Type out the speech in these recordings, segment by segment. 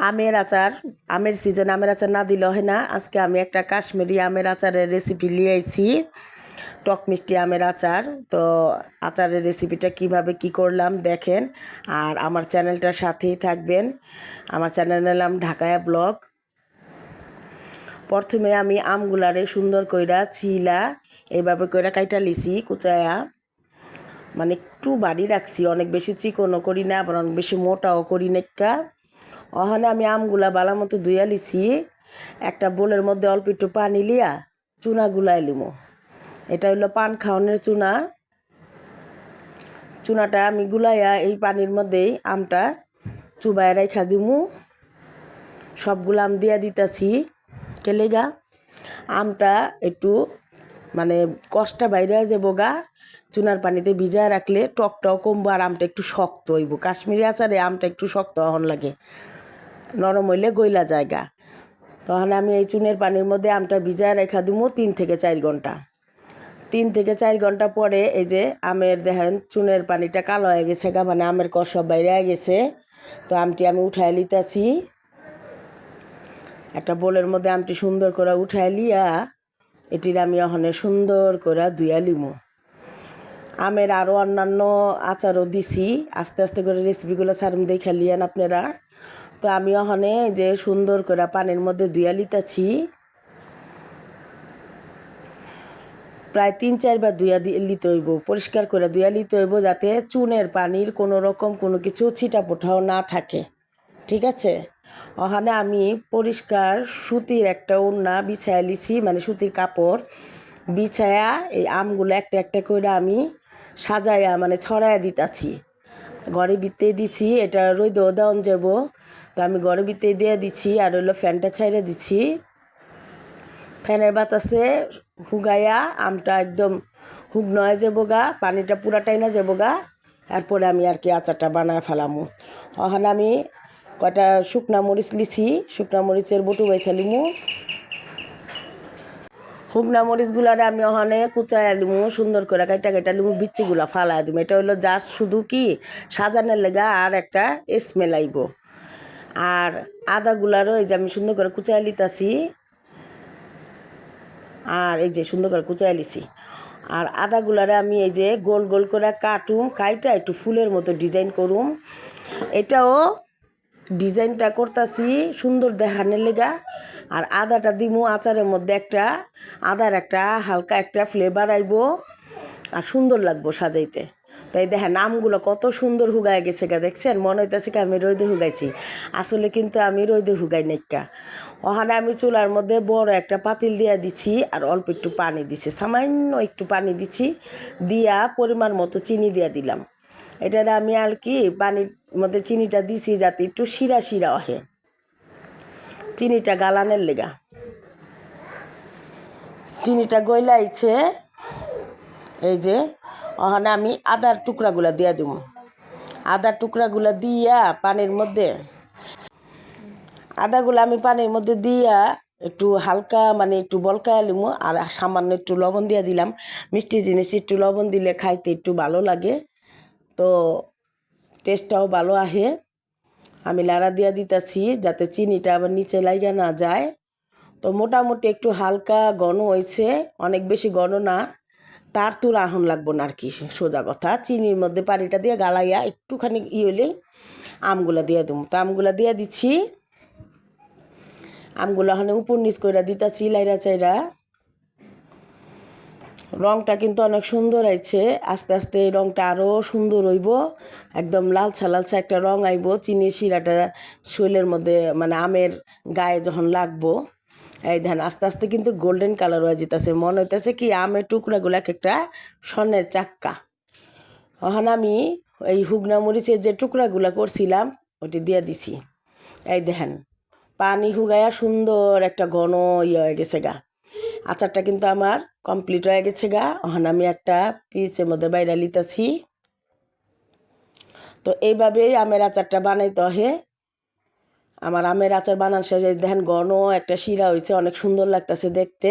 আমের আচার, আমের সিজন আমের আচার না দিলে হয় না। আজকে আমি একটা কাশ্মীরি আমের আচারের রেসিপি নিয়ে আইছি, টক মিষ্টি আমের আচার। তো আচারের রেসিপিটা কিভাবে কি করলাম দেখেন, আর আমার চ্যানেলটার সাথেই থাকবেন। আমার চ্যানেলের নাম ঢাকায়া ব্লগ। প্রথমে আমি আমগুলারে সুন্দর কইরা ছিলা এইভাবে কইরা কাইটা লিছি কুচায়া, মানে একটু বাড়ি রাখছি, অনেক বেশি চিকনও করি না আবার অনেক বেশি মোটাও করি না। ওখানে আমি আমগুলা বালা মতো ধুইয়া লিছি। একটা বোলের মধ্যে অল্প একটু পানি লিয়া চুনা গুলাই লিমো। এটা হইলো পান খাওয়ানোর চুনা। চুনাটা আমি গুলাইয়া এই পানির মধ্যেই আমটা চুবাই রাইখা দিমু। সবগুলো আম দিয়া দিতাছি কেলেগা আমটা একটু মানে কষ্টা বাইরে যাবো গা। চুনার পানিতে ভিজায় রাখলে টকটাও কমবো আর আমটা একটু শক্ত হইব। কাশ্মীরি আচারে আমটা একটু শক্ত হন লাগে, নরম হইলে গইলা জায়গা। তখন আমি এই চুনের পানির মধ্যে আমটা ভিজায় রেখা দিব 3 থেকে 4 ঘন্টা। 3 থেকে 4 ঘন্টা পরে এই যে আমের দেখেন চুনের পানিটা কালো হয়ে গেছে গা, মানে আমের কষ সব বাইরে গেছে। তো আমটি আমি উঠায় লিতাছি একটা বোলের মধ্যে। আমটি সুন্দর করে উঠায় লিয়া এটির আমি ওখানে সুন্দর করে ধুইয়া লিমু। আমের আরও অন্যান্য আচারও দিছি, আস্তে আস্তে করে রেসিপিগুলো সারম দেখা লিয়ান আপনারা। তো আমি ওখানে যে সুন্দর করে পানির মধ্যে ধুইয়া লিতাছি, প্রায় 3-4 বার ধুইয়া লিতে হইব, পরিষ্কার করে ধুইয়া লিতে হইব, যাতে চুনের পানির কোনো রকম কোনো কিছু ছিটা পোঠাও না থাকে, ঠিক আছে। ওখানে আমি পরিষ্কার সুতির একটা ওড়না বিছায়া লিছি, মানে সুতির কাপড় বিছায়া এই আমগুলো একটা একটা করে আমি সাজাইয়া মানে ছড়াইয়া দিতাছি। ঘরে ভিতরে দিছি, এটা রোদেও দেওয়ান যাব। তো আমি ঘরে ভিতরে দিয়ে দিচ্ছি, আর হইলো ফ্যানটা ছাইড়া দিচ্ছি। ফ্যানের বাতাসে হুগাইয়া আমটা একদম হুগ্ন হয়ে যাবো গা, পানিটা পুরাটাই না যাবো গা। এরপরে আমি আর কি আচারটা বানায় ফেলামু। ওখানে আমি কয়টা শুকনা মরিচ লিছি, শুকনা মরিচের বটু বাইছা লিমু। শুকনা মরিচগুলারে আমি ওখানে কুচাইয়া লিমু, সুন্দর করে কাইটা কাইটা লিমু, বিচ্ছিগুলা ফালাই দিমু। এটা হইলো জাস্ট শুধু কি সাজানোর লেগা আর একটা স্মেল আইব। আর আদাগুলারও এই যে আমি সুন্দর করে কুচাইয়া লিতাছি, আর এই যে সুন্দর করে কুচাইয়া লিছি। আর আদাগুলারে আমি এই যে গোল গোল করে কাটুম, কাইটা একটু ফুলের মতো ডিজাইন করুম। এটাও ডিজাইনটা করতাছি সুন্দর দেখানোর লেগা। আর আদাটা দিমু আচারের মধ্যে, একটা আদার একটা হালকা একটা ফ্লেভার আইব আর সুন্দর লাগবো সাজাইতে। তাই দেখেন আমগুলো কত সুন্দর হুগায় গেছে গা, দেখছেন? মনে হইতেছে কি আমি রোদে হুগাইছি, আসলে কিন্তু আমি রোদে হুগাই নাইকা। ওখানে আমি চুলার মধ্যে বড় একটা পাতিল দিয়া দিছি, আর অল্প একটু পানি দিছি, সামান্য একটু পানি দিছি, দিয়া পরিমাণ মতো চিনি দিয়া দিলাম। এটারে আমি আর কি পানির মধ্যে চিনিটা দিছি যাতে একটু শিরা শিরা হয়, চিনিটা গালানের লেগা। চিনিটা গইলাইছে, এই যে ওখানে আমি আদার টুকরাগুলা দিয়া দিব। আদার টুকরাগুলা দিয়া পানির মধ্যে, আদাগুলো আমি পানির মধ্যে দিয়া একটু হালকা মানে একটু বলকায় লিমু, আর সামান্য একটু লবণ দিয়ে দিলাম। মিষ্টি জিনিস একটু লবণ দিলে খাইতে একটু ভালো লাগে, তো টেস্টটাও ভালো আহে। আমি লাড়া দিয়া দিতাছি যাতে চিনিটা আবার নিচে লাইগা না যায়। তো মোটামুটি একটু হালকা ঘন হয়েছে, অনেক বেশি ঘন না, তার তো রাহন লাগবো না আর কি, সোজা কথা। চিনির মধ্যে পানিটা দিয়ে গালাইয়া একটুখানি হইলেই আমগুলা দিয়ে দেবো। তো আমগুলা দিয়ে দিচ্ছি, আমগুলো ওখানে উপর নিচ করে দিতাছি লাইরা চাইরা। রংটা কিন্তু অনেক সুন্দর আইছে, আস্তে আস্তে এই রংটা আরও সুন্দর হইব, একদম লালচা লালচা একটা রং আইব। চিনির শিরাটা শৈলের মধ্যে মানে আমের গায়ে যখন লাগবো, এই ধান আস্তে আস্তে কিন্তু গোল্ডেন কালার হয়ে যেতেছে, মনে হইতেছে কি আমের টুকরাগুলো এক একটা স্বর্ণের চাক্কা। ওখানে আমি এই হুগনা মরিচের যে টুকরাগুলো করছিলাম ওটি দিয়ে দিছি। এই দেখেন পানি হুগাইয়া সুন্দর একটা ঘন হয়ে গেছে গা। আচারটা কিন্তু আমার কমপ্লিট হয়ে গেছে গা। ওখানে আমি একটা পিচের মধ্যে বাইরে লিতাছি। তো এইভাবেই আমের আচারটা বানাইতে হয়। আমার আমের আচার বানান শেষে দেখেন ঘন একটা শিরা হয়েছে, অনেক সুন্দর লাগতেছে দেখতে।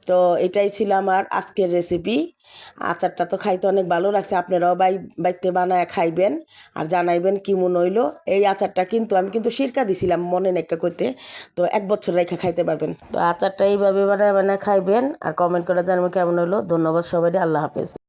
তো এটাই ছিল আমার আজকের রেসিপি। আচারটা তো খাইতে অনেক ভালো লাগছে, আপনারাও বাইতে বানায় খাইবেন আর জানাইবেন কেমন হইলো। এই আচারটা কিন্তু আমি সিরকা দিছিলাম মনে নেকা করতে, তো 1 বছর রেখে খাইতে পারবেন। তো আচারটা এইভাবে বানায় বানায় খাইবেন আর কমেন্ট করে জানাবেন কেমন হইলো। ধন্যবাদ সবাই, আল্লাহ হাফেজ।